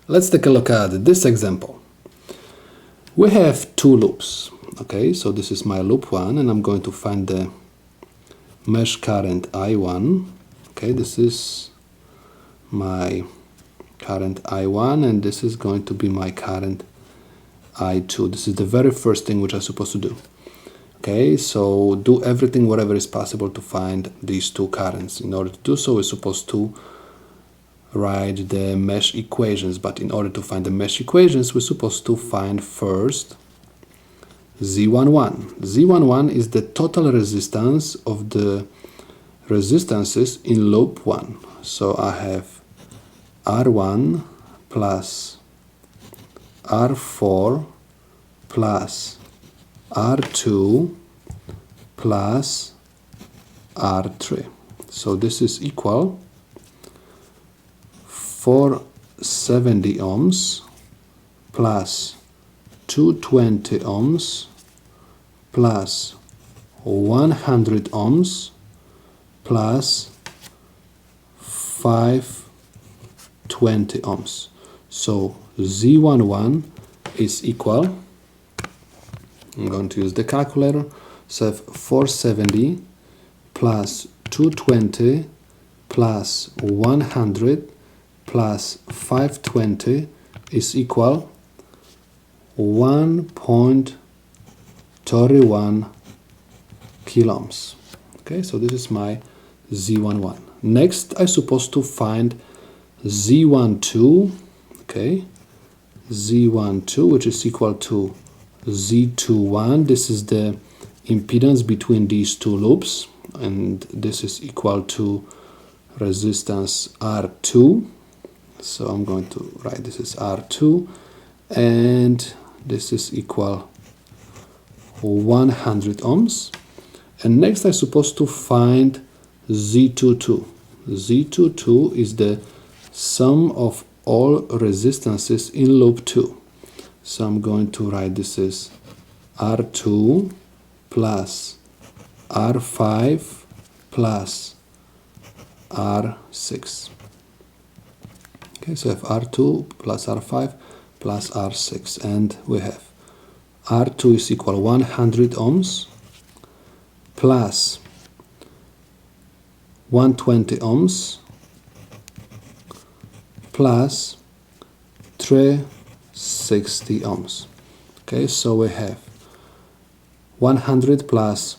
Let's take a look at this example. We have two loops. Okay, so this is my loop 1, and I'm going to find the mesh current I1. Okay, this is my current I1, and this is going to be my current I2. This is the very first thing which I'm supposed to do. Okay, so do everything whatever is possible to find these two currents. In order to do so, we're supposed to write the mesh equations, but in order to find the mesh equations, we're supposed to find first Z11. Z11 is the total resistance of the resistances in loop 1. So I have R1 plus R4 plus R2 plus R3. So this is equal 470 ohms plus 220 ohms plus 100 ohms plus 520 ohms. So Z11 is equal, I'm going to use the calculator, so I have 470 plus 220 plus 100 plus 520 is equal 1.31 kiloohms. Okay, so this is my Z11. Next, I'm supposed to find Z12. Okay, Z12, which is equal to Z21. This is the impedance between these two loops, and this is equal to resistance R2. So I'm going to write this is R2, and this is equal 100 ohms. And next I'm supposed to find Z22. Z22 is the sum of all resistances in loop 2. So I'm going to write this is R2 plus R5 plus R6. Okay, so I have R2 plus R5 plus R6, and we have R2 is equal 100 ohms plus 120 ohms plus 360 ohms. Okay, so we have 100 plus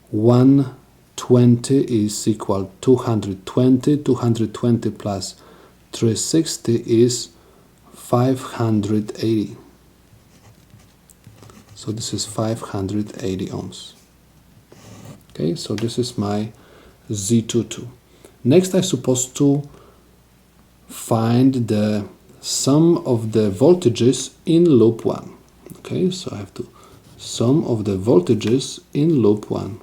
120 is equal 220. 220 plus 360 is 580. So this is 580 ohms. Okay, so this is my Z22. Next, I'm supposed to find the sum of the voltages in loop 1. Okay, so I have to sum of the voltages in loop 1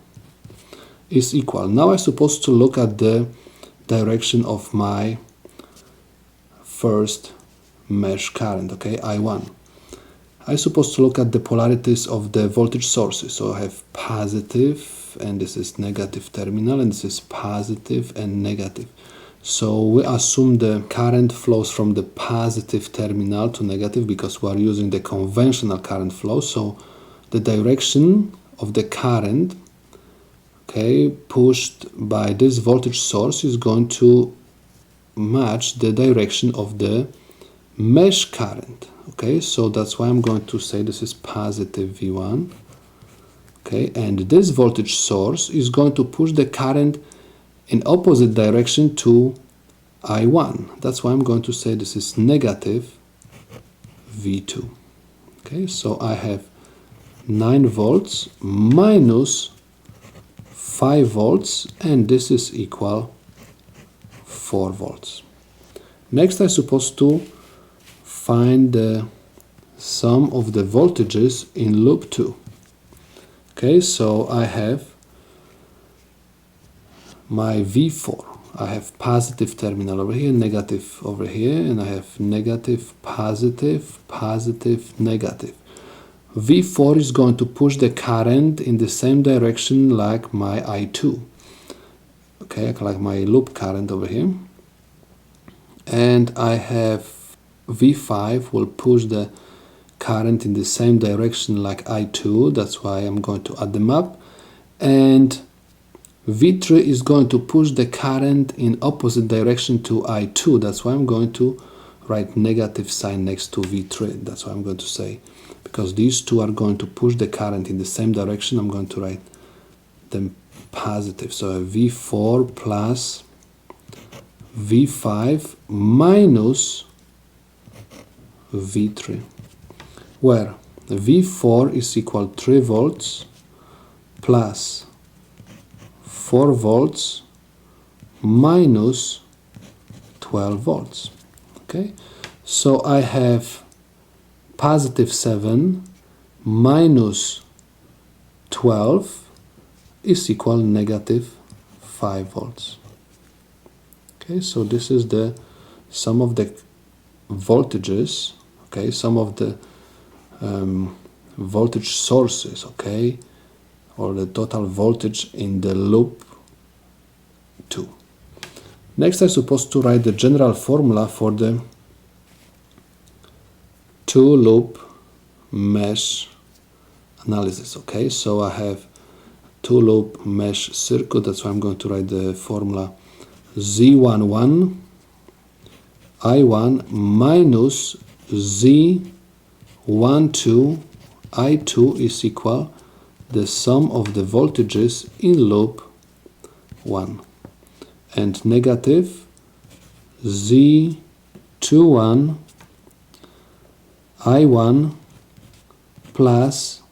is equal. Now I'm supposed to look at the direction of my first mesh current, okay, I1. I'm supposed to look at the polarities of the voltage sources. So I have positive, and this is negative terminal, and this is positive and negative. So we assume the current flows from the positive terminal to negative because we are using the conventional current flow. So the direction of the current, okay, pushed by this voltage source is going to match the direction of the mesh current. Okay, so that's why I'm going to say this is positive V1. Okay, and this voltage source is going to push the current in opposite direction to I1. That's why I'm going to say this is negative V2. Okay, so I have 9 volts minus 5 volts, and this is equal 4 volts. Next, I'm supposed to find the sum of the voltages in loop 2. Okay, so I have my V4. I have positive terminal over here, negative over here, and I have negative, positive, positive, negative. V4 is going to push the current in the same direction like my I2. Okay, like my loop current over here. And I have V5 will push the current in the same direction like I2, that's why I'm going to add them up, and V3 is going to push the current in opposite direction to I2, that's why I'm going to write negative sign next to V3, that's what I'm going to say. Because these two are going to push the current in the same direction, I'm going to write them positive. So V4 plus V5 minus V3, where V4 is equal to 3 volts plus 4 volts minus 12 volts. Okay, so I have positive 7 minus 12 is equal to negative 5 volts. Okay, so this is the sum of the voltages, okay, some of the voltage sources, okay, or the total voltage in the loop 2. Next, I'm supposed to write the general formula for the two-loop mesh analysis, okay, so I have two-loop mesh circuit, that's why I'm going to write the formula Z11 I1 minus Z12 I2 is equal the sum of the voltages in loop 1 and negative Z21 I1 plus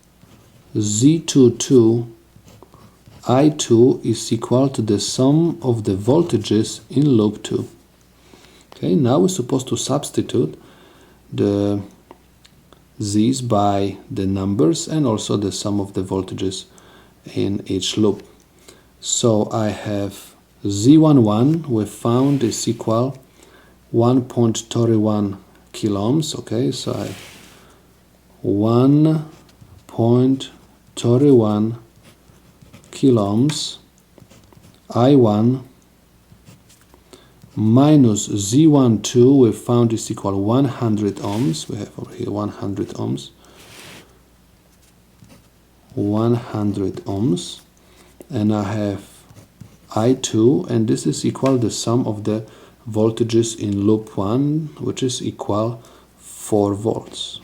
Z22 I2 is equal to the sum of the voltages in loop 2. Okay, now we're supposed to substitute the z's by the numbers and also the sum of the voltages in each loop. So I have Z11 we found is equal 1.31 kilo ohms. Okay, so I have 1.31 kilo ohms I1 minus Z12 we found is equal 100 ohms. We have over here 100 ohms. 100 ohms. And I have I2, and this is equal the sum of the voltages in loop 1, which is equal 4 volts.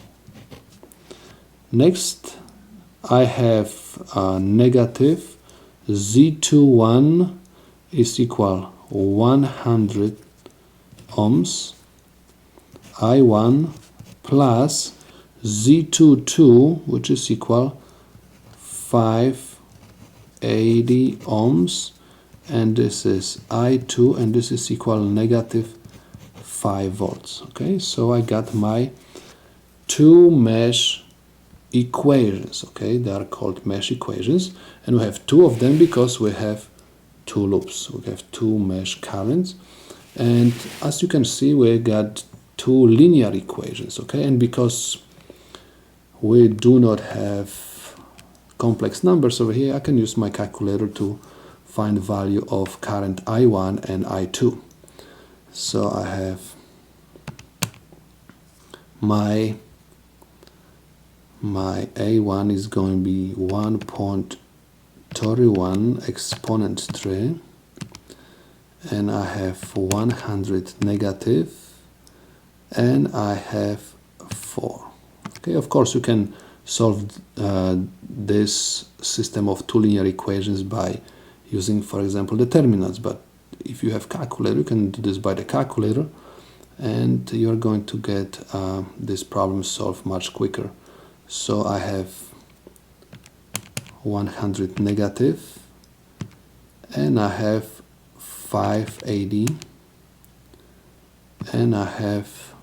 Next, I have negative Z21 is equal 100 ohms I1 plus Z22, which is equal 580 ohms, and this is I2, and this is equal negative 5 volts. Okay, so I got my two mesh equations. Okay, they are called mesh equations, and we have two of them because we have two loops. We have two mesh currents, and as you can see, we got two linear equations. Okay, and because we do not have complex numbers over here, I can use my calculator to find the value of current I1 and I2. So I have my A1 is going to be 1.31 exponent 3, and I have 100 negative, and I have 4. Okay, of course you can solve this system of two linear equations by using, for example, determinants, but if you have calculator, you can do this by the calculator, and you're going to get this problem solved much quicker. So I have 100 negative, and I have 580, and I have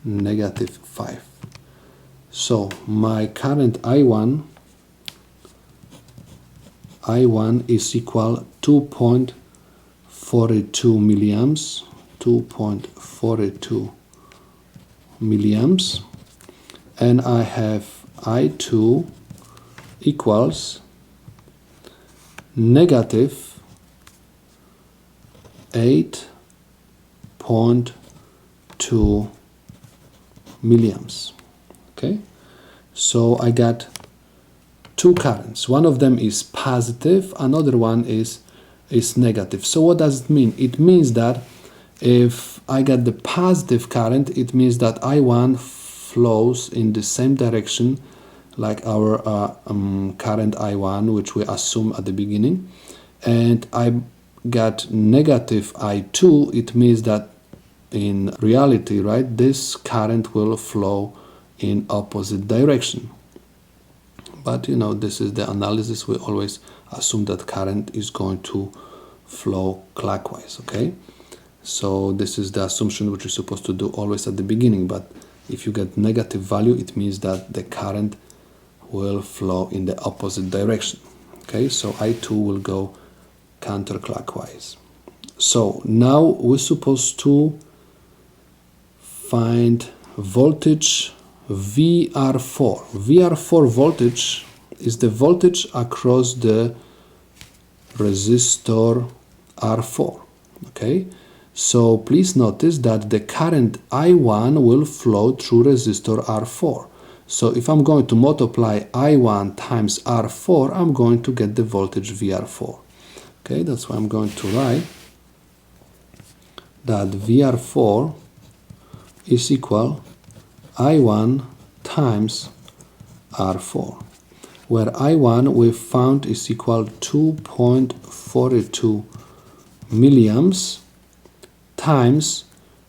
negative 5. So my current I1 is equal 2.42 milliamps, 2.42 milliamps, and I have I2 equals negative 8.2 milliamps. Okay, so I got two currents. One of them is positive, another one is negative. So what does it mean? It means that if I get the positive current, it means that I1 flows in the same direction like our current I1, which we assume at the beginning. And I got negative I2, it means that in reality, right, this current will flow in opposite direction. But you know, this is the analysis. We always assume that current is going to flow clockwise, okay? So this is the assumption which you're supposed to do always at the beginning. But if you get negative value, it means that the current will flow in the opposite direction. Okay, so I2 will go counterclockwise. So now we're supposed to find voltage VR4. VR4 voltage is the voltage across the resistor R4. Okay, so please notice that the current I1 will flow through resistor R4. So if I'm going to multiply I1 times R4, I'm going to get the voltage VR4. Okay, that's why I'm going to write that VR4 is equal I1 times R4, where I1 we found is equal 2.42 milliamps times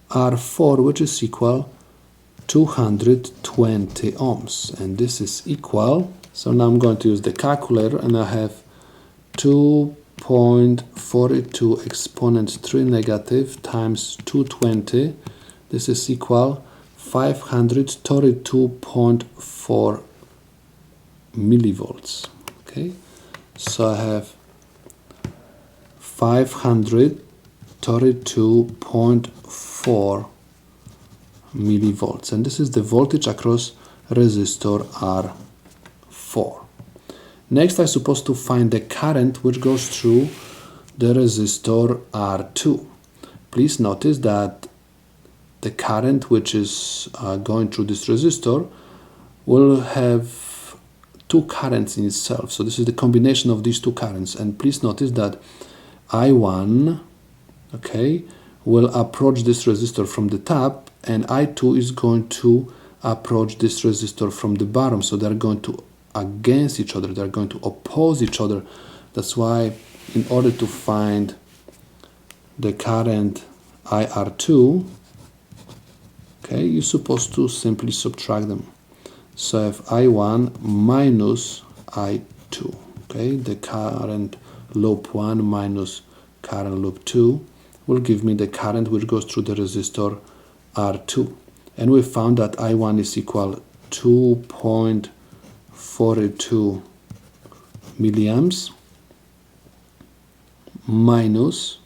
R4, which is equal 220 ohms, and this is equal, so now I'm going to use the calculator, and I have 2.42 exponent 3 negative times 220. This is equal 532.4 millivolts. Okay, so I have 532.4 millivolts, and this is the voltage across resistor R4. Next, I'm supposed to find the current which goes through the resistor R2. Please notice that the current which is going through this resistor will have two currents in itself. So this is the combination of these two currents. And please notice that I1, okay, will approach this resistor from the top, and I2 is going to approach this resistor from the bottom. So they're going to against each other, they're going to oppose each other. That's why in order to find the current IR2, okay, you're supposed to simply subtract them. So I have I1 minus I2, okay, the current loop 1 minus current loop 2 will give me the current which goes through the resistor R2. And we found that I1 is equal 2.42 milliamps minus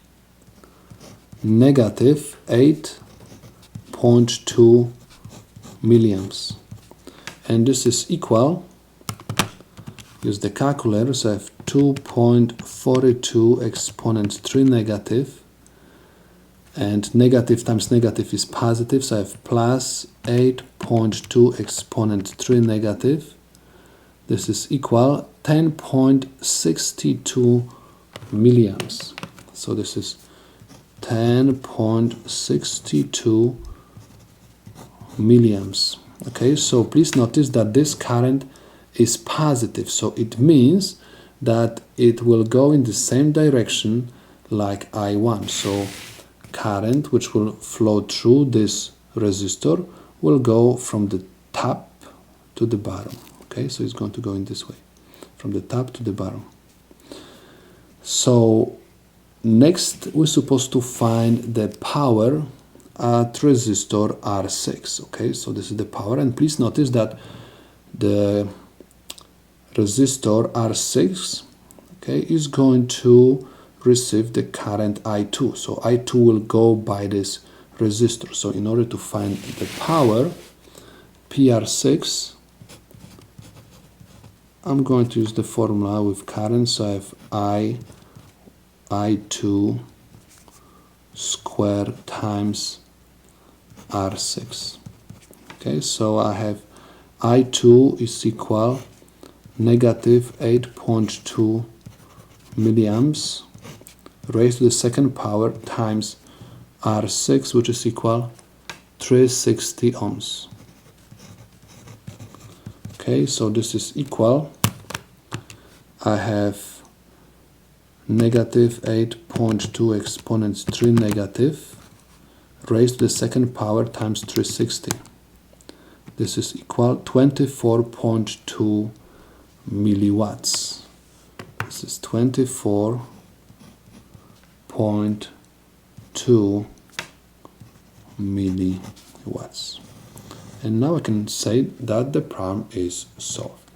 negative 8.2 milliamps. And this is equal, use the calculator, so I have 2.42 exponent 3 negative, and negative times negative is positive, so I have plus 8.2 exponent 3 negative. This is equal 10.62 milliamps. So this is 10.62 milliamps. Okay, so please notice that this current is positive, so it means that it will go in the same direction like I1. So current which will flow through this resistor will go from the top to the bottom. Okay, so it's going to go in this way, from the top to the bottom. So next we're supposed to find the power at resistor R6. Okay, so this is the power, and please notice that the resistor R6, okay, is going to receive the current I2. So I2 will go by this resistor. So in order to find the power PR6, I'm going to use the formula with current. So I have I2 squared times R6. Okay, so I have I2 is equal negative 8.2 milliamps raised to the second power times R6, which is equal 360 ohms. Okay, so this is equal. I have negative 8.2 exponents 3 negative raised to the second power times 360. This is equal 24.2 milliwatts. This is 24.2 milliwatts. And now I can say that the problem is solved.